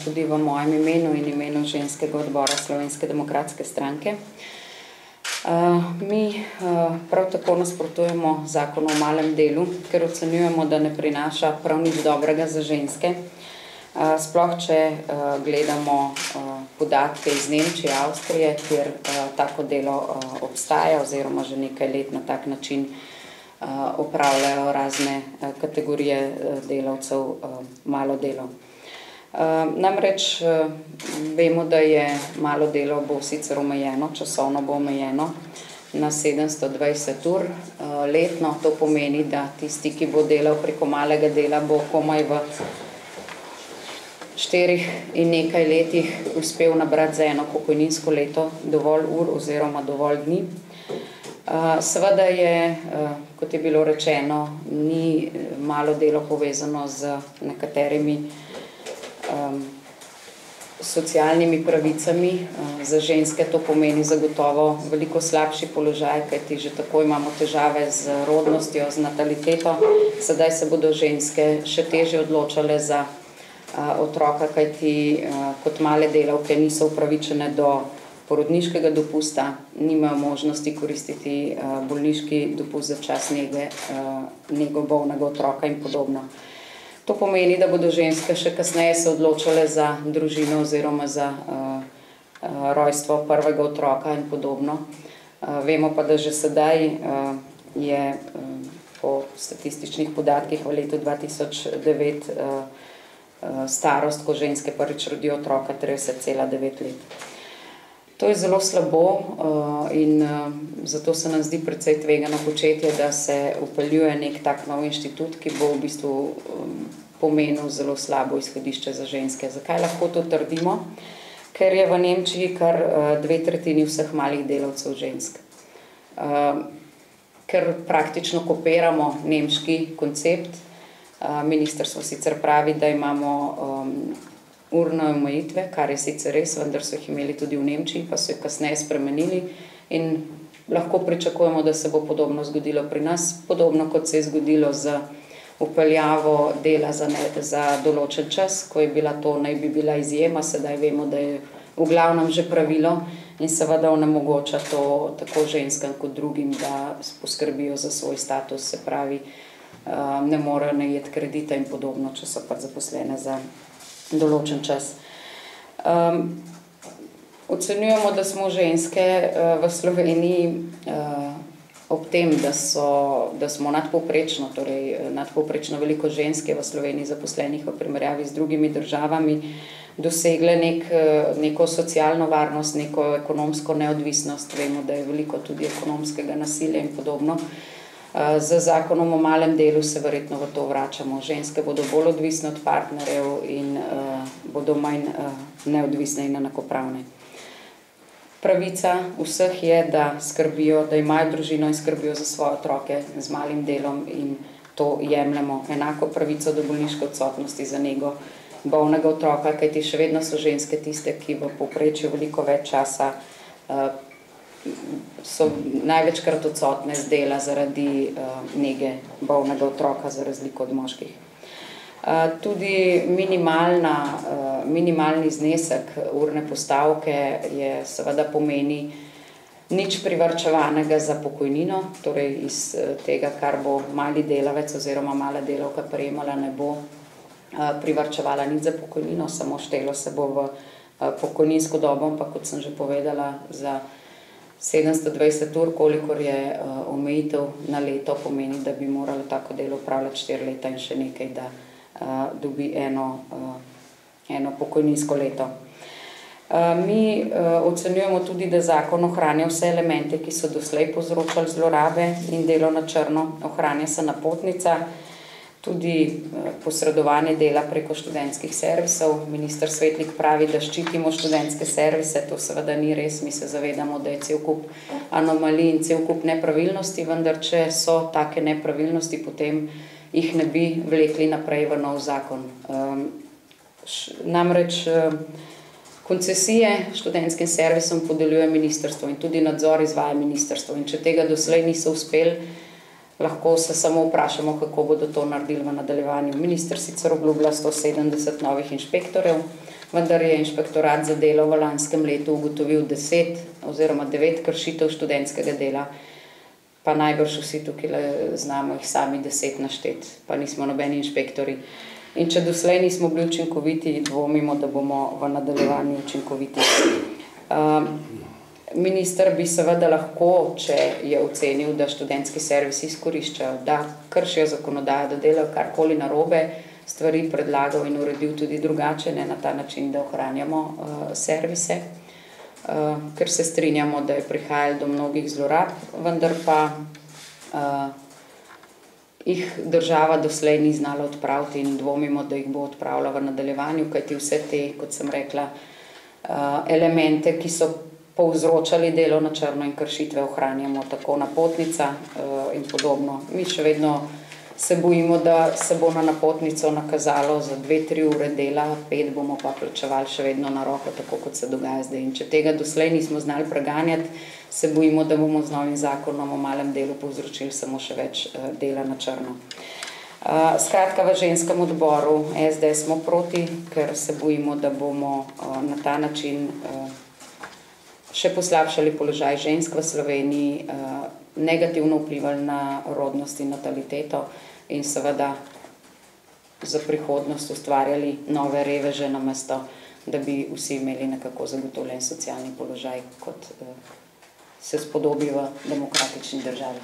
tudi v mojem imenu in imenu ženskega odbora Slovenske demokratske stranke. Mi prav tako nasprotujemo zakonu o malem delu, ker ocenjujemo, da ne prinaša prav nič dobrega za ženske. Sploh, če gledamo podatke iz Nemčije, Avstrije, kjer tako delo obstaja oziroma že nekaj let na tak način opravljajo razne kategorije delavcev malo delo. Namreč vemo, da je malo delo bo sicer omejeno, časovno bo omejeno na 720 ur letno. To pomeni, da tisti, ki bo delal preko malega dela, bo komaj v 4 in nekaj letih uspel nabrati za eno pokojninsko leto dovolj ur oziroma dovolj dni. Seveda je, kot je bilo rečeno, ni malo delo povezano z nekaterimi socialnimi pravicami. Za ženske to pomeni zagotovo veliko slabši položaj, kajti že tako imamo težave z rodnostjo, z nataliteto. Sedaj se bodo ženske še težje odločale za otroka, kajti kot male delavke niso upravičene do porodniškega dopusta, nimajo možnosti koristiti bolniški dopust za čas nego bolnega otroka in podobno. To pomeni, da bodo ženske še kasneje se odločale za družino oziroma za rojstvo prvega otroka in podobno. Vemo pa, da že sedaj je po statističnih podatkih v letu 2009 starost, ko ženske prvič rodijo otroka, 30,9 let. To je zelo slabo in zato se nam zdi precej tvegano početje, da se vpeljuje nek tak nov inštitut, ki bo v bistvu pomenil zelo slabo izhodišče za ženske. Zakaj lahko to trdimo? Ker je v Nemčiji kar 2/3 vseh malih delavcev žensk. Ker praktično kopiramo nemški koncept, ministrstvo sicer pravi, da imamo urne omejitve, kar je sicer res, vendar so jih imeli tudi v Nemčiji, pa so jih kasneje spremenili in lahko pričakujemo, da se bo podobno zgodilo pri nas, podobno kot se je zgodilo z vpeljavo dela za določen čas, ko je bila to, naj bi bila izjema, sedaj vemo, da je v glavnem že pravilo in seveda onemogoča to tako ženskam kot drugim, da poskrbijo za svoj status, se pravi, ne morejo najeti kredita in podobno, če so pač zaposlene za določen čas. Ocenjujemo, da smo ženske v Sloveniji ob tem, da smo nadpovprečno, torej nadpovprečno veliko ženske v Sloveniji zaposlenih v primerjavi z drugimi državami, dosegle neko socialno varnost, neko ekonomsko neodvisnost. Vemo, da je veliko tudi ekonomskega nasilja in podobno. Z zakonom o malem delu se verjetno v to vračamo. Ženske bodo bolj odvisne od partnerjev in bodo manj neodvisne in enakopravne. Pravica vseh je, da skrbijo, da imajo družino in skrbijo za svoje otroke z malim delom in to jemljemo. Enako pravico do bolniške odsotnosti za nego bolnega otroka, kajti še vedno so ženske tiste, ki v povprečju veliko več časa so največkrat odsotne z dela zaradi nege bolnega otroka, za razliko od moških. Tudi minimalni znesek urne postavke je seveda pomeni nič privarčevanega za pokojnino, torej iz tega, kar bo mali delavec oziroma mala delavka prejemala, ne bo privarčevala nič za pokojnino, samo štelo se bo v pokojninsko dobo, pa kot sem že povedala, za 720 ur, kolikor je omejitev na leto, pomeni, da bi moralo tako delo upravljati 4 leta in še nekaj, da dobi eno pokojninsko leto. Mi ocenjujemo tudi, da zakon ohranja vse elemente, ki so doslej povzročali zlorabe in delo na črno. Ohranja se napotnica, tudi posredovanje dela preko študentskih servisov. Minister Svetlik pravi, da ščitimo študentske servise, to seveda ni res, mi se zavedamo, da je cel kup anomalij in cel kup nepravilnosti, vendar če so take nepravilnosti, potem jih ne bi vlekli naprej v nov zakon. Namreč koncesije študentskim servisom podeljuje ministrstvo in tudi nadzor izvaja ministrstvo in če tega doslej niso uspeli lahko se samo vprašamo, kako bodo to naredili v nadaljevanju. Minister sicer obljublja 170 novih inšpektorjev, vendar je inšpektorat za delo v lanskem letu ugotovil 10 oziroma 9 kršitev študentskega dela, pa najbrž vsi tukaj znamo jih sami 10 našteti, pa nismo nobeni inšpektori. In če doslej nismo bili učinkoviti, dvomimo, da bomo v nadaljevanju učinkoviti. Minister bi seveda lahko, če je ocenil, da študentski servisi izkoriščajo, da kršijo zakonodajo, da delajo karkoli narobe, stvari predlagal in uredil tudi drugače, ne na ta način, da ohranjamo servise, ker se strinjamo, da je prihajalo do mnogih zlorab, vendar pa jih država doslej ni znala odpraviti in dvomimo, da jih bo odpravila v nadaljevanju, kajti vse te, kot sem rekla, elemente, ki so povzročali delo na črno in kršitve, ohranjamo tako napotnica in podobno. Mi še vedno se bojimo, da se bo na napotnico nakazalo za 2-3 ure dela, 5 bomo pa plačevali še vedno na roko, tako kot se dogaja zdaj. In če tega doslej nismo znali preganjati, se bojimo, da bomo z novim zakonom o malem delu povzročili samo še več dela na črno. Skratka, v ženskem odboru SD smo proti, ker se bojimo, da bomo na ta način še poslabšali položaj žensk v Sloveniji, negativno vplivali na rodnost in nataliteto in seveda za prihodnost ustvarjali nove reveže namesto, da bi vsi imeli nekako zagotovljen socialni položaj, kot se spodobi v demokratični državi.